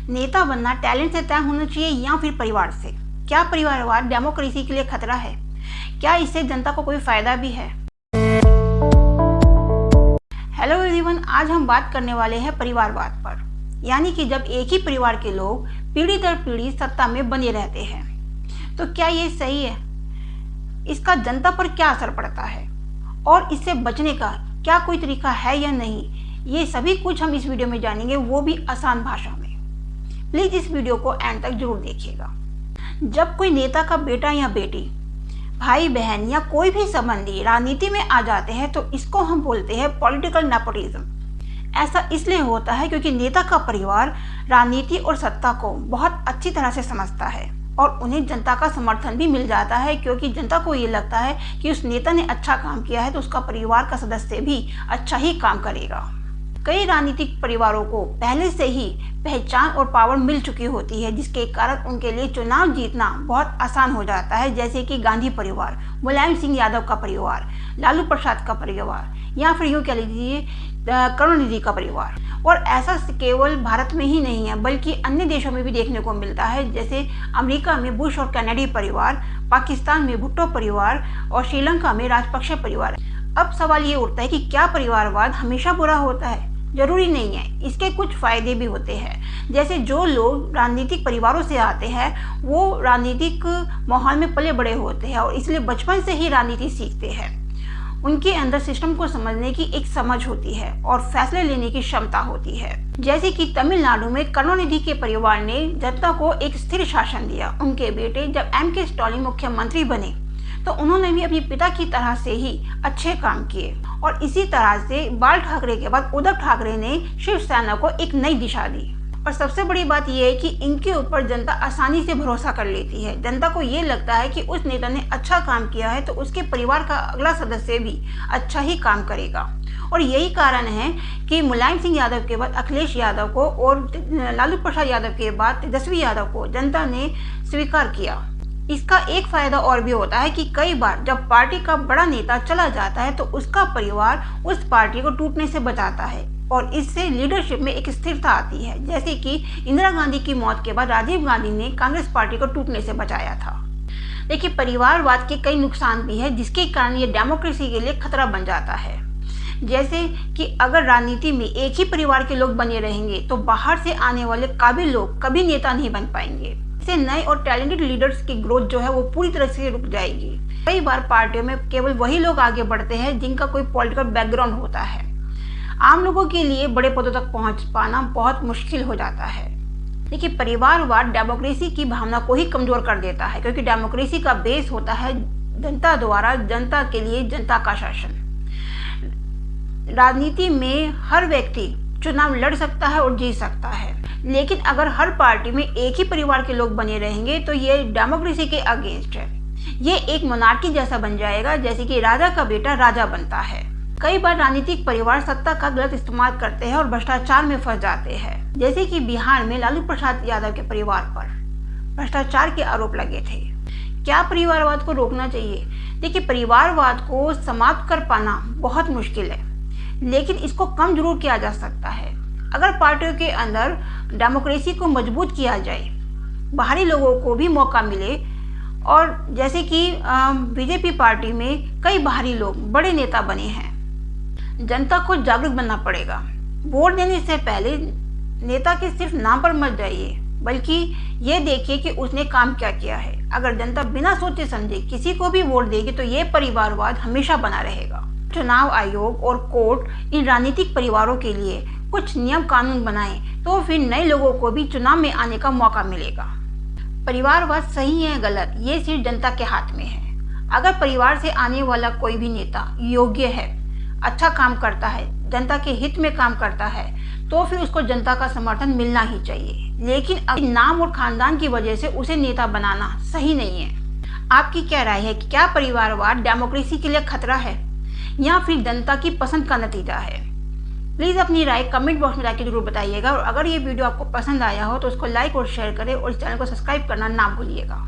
नेता बनना टैलेंट से तय होना चाहिए या फिर परिवार से? क्या परिवारवाद डेमोक्रेसी के लिए खतरा है? क्या इससे जनता को कोई फायदा भी है? हेलो एवरीवन, आज हम बात करने वाले हैं परिवारवाद पर, यानी कि जब एक ही परिवार के लोग पीढ़ी दर पीढ़ी सत्ता में बने रहते हैं तो क्या ये सही है? इसका जनता पर क्या असर पड़ता है और इससे बचने का क्या कोई तरीका है या नहीं, ये सभी कुछ हम इस वीडियो में जानेंगे, वो भी आसान भाषा में। प्लीज इस वीडियो को एंड तक जरूर देखिएगा। जब कोई नेता का बेटा या बेटी, भाई बहन या कोई भी संबंधी राजनीति में आ जाते हैं तो इसको हम बोलते हैं पॉलिटिकल नेपोटिज्म। ऐसा इसलिए होता है क्योंकि नेता का परिवार राजनीति और सत्ता को बहुत अच्छी तरह से समझता है और उन्हें जनता का समर्थन भी मिल जाता है, क्योंकि जनता को ये लगता है कि उस नेता ने अच्छा काम किया है तो उसका परिवार का सदस्य भी अच्छा ही काम करेगा। कई राजनीतिक परिवारों को पहले से ही पहचान और पावर मिल चुकी होती है, जिसके कारण उनके लिए चुनाव जीतना बहुत आसान हो जाता है, जैसे कि गांधी परिवार, मुलायम सिंह यादव का परिवार, लालू प्रसाद का परिवार, या फिर यूँ कह लीजिए करुणानिधि का परिवार। और ऐसा केवल भारत में ही नहीं है बल्कि अन्य देशों में भी देखने को मिलता है, जैसे अमेरिका में बुश और कैनेडी परिवार, पाकिस्तान में भुट्टो परिवार और श्रीलंका में राजपक्षे परिवार। अब सवाल ये उठता है कि क्या परिवारवाद हमेशा बुरा होता है? जरूरी नहीं है, इसके कुछ फायदे भी होते हैं। जैसे जो लोग राजनीतिक परिवारों से आते हैं वो राजनीतिक माहौल में पले बड़े होते हैं और इसलिए बचपन से ही राजनीति सीखते हैं। उनके अंदर सिस्टम को समझने की एक समझ होती है और फैसले लेने की क्षमता होती है। जैसे कि तमिलनाडु में करुणानिधि के परिवार ने जनता को एक स्थिर शासन दिया। उनके बेटे जब M.K. स्टालिन मुख्यमंत्री बने तो उन्होंने भी अपने पिता की तरह से ही अच्छे काम किए और इसी तरह से बाल ठाकरे के बाद उद्धव ठाकरे ने शिवसेना को एक नई दिशा दी। और सबसे बड़ी बात यह है कि इनके ऊपर जनता आसानी से भरोसा कर लेती है। जनता को ये लगता है कि उस नेता ने अच्छा काम किया है तो उसके परिवार का अगला सदस्य भी अच्छा ही काम करेगा। और यही कारण है कि मुलायम सिंह यादव के बाद अखिलेश यादव को और लालू प्रसाद यादव के बाद तेजस्वी यादव को जनता ने स्वीकार किया। इसका एक फायदा और भी होता है कि कई बार जब पार्टी का बड़ा नेता चला जाता है तो उसका परिवार उस पार्टी को टूटने से बचाता है और इससे लीडरशिप में एक स्थिरता आती है। जैसे कि इंदिरा गांधी की मौत के बाद राजीव गांधी ने कांग्रेस पार्टी को टूटने से बचाया था। देखिए, परिवारवाद के कई नुकसान भी है जिसके कारण ये डेमोक्रेसी के लिए खतरा बन जाता है। जैसे कि अगर राजनीति में एक ही परिवार के लोग बने रहेंगे तो बाहर से आने वाले काबिल लोग कभी नेता नहीं बन पाएंगे। इससे नए और टैलेंटेड लीडर्स की ग्रोथ जो है वो पूरी तरह से रुक जाएगी। कई बार पार्टियों में केवल वही लोग आगे बढ़ते हैं जिनका कोई पॉलिटिकल बैकग्राउंड होता है। आम लोगों के लिए बड़े पदों तक पहुंच पाना बहुत मुश्किल हो जाता है। देखिए, परिवारवाद डेमोक्रेसी की भावना को ही कमजोर कर देता है, क्योंकि डेमोक्रेसी का बेस होता है जनता द्वारा जनता के लिए जनता का शासन। राजनीति में हर व्यक्ति चुनाव लड़ सकता है और जीत सकता है, लेकिन अगर हर पार्टी में एक ही परिवार के लोग बने रहेंगे तो ये डेमोक्रेसी के अगेंस्ट है। ये एक मोनार्की जैसा बन जाएगा, जैसे कि राजा का बेटा राजा बनता है। कई बार राजनीतिक परिवार सत्ता का गलत इस्तेमाल करते हैं और भ्रष्टाचार में फंस जाते हैं, जैसे कि बिहार में लालू प्रसाद यादव के परिवार पर भ्रष्टाचार के आरोप लगे थे। क्या परिवारवाद को रोकना चाहिए? देखिए, परिवारवाद को समाप्त कर पाना बहुत मुश्किल है, लेकिन इसको कम जरूर किया जा सकता है अगर पार्टियों के अंदर डेमोक्रेसी को मजबूत किया जाए, बाहरी लोगों को भी मौका मिले। और जैसे कि बीजेपी पार्टी में कई बाहरी लोग बड़े नेता बने हैं। जनता को जागरूक बनना पड़ेगा। वोट देने से पहले नेता के सिर्फ नाम पर मत जाइए, बल्कि ये देखिए कि उसने काम क्या किया है। अगर जनता बिना सोचे समझे किसी को भी वोट देगी तो ये परिवारवाद हमेशा बना रहेगा। चुनाव आयोग और कोर्ट इन राजनीतिक परिवारों के लिए कुछ नियम कानून बनाएं तो फिर नए लोगों को भी चुनाव में आने का मौका मिलेगा। परिवारवाद सही है गलत, ये सिर्फ जनता के हाथ में है। अगर परिवार से आने वाला कोई भी नेता योग्य है, अच्छा काम करता है, जनता के हित में काम करता है तो फिर उसको जनता का समर्थन मिलना ही चाहिए। लेकिन अब नाम और खानदान की वजह से उसे नेता बनाना सही नहीं है। आपकी क्या राय है कि क्या परिवारवाद डेमोक्रेसी के लिए खतरा है या फिर जनता की पसंद का नतीजा है? प्लीज़ अपनी राय कमेंट बॉक्स में जाकर जरूर बताइएगा और अगर ये वीडियो आपको पसंद आया हो तो उसको लाइक और शेयर करें और इस चैनल को सब्सक्राइब करना ना भूलिएगा।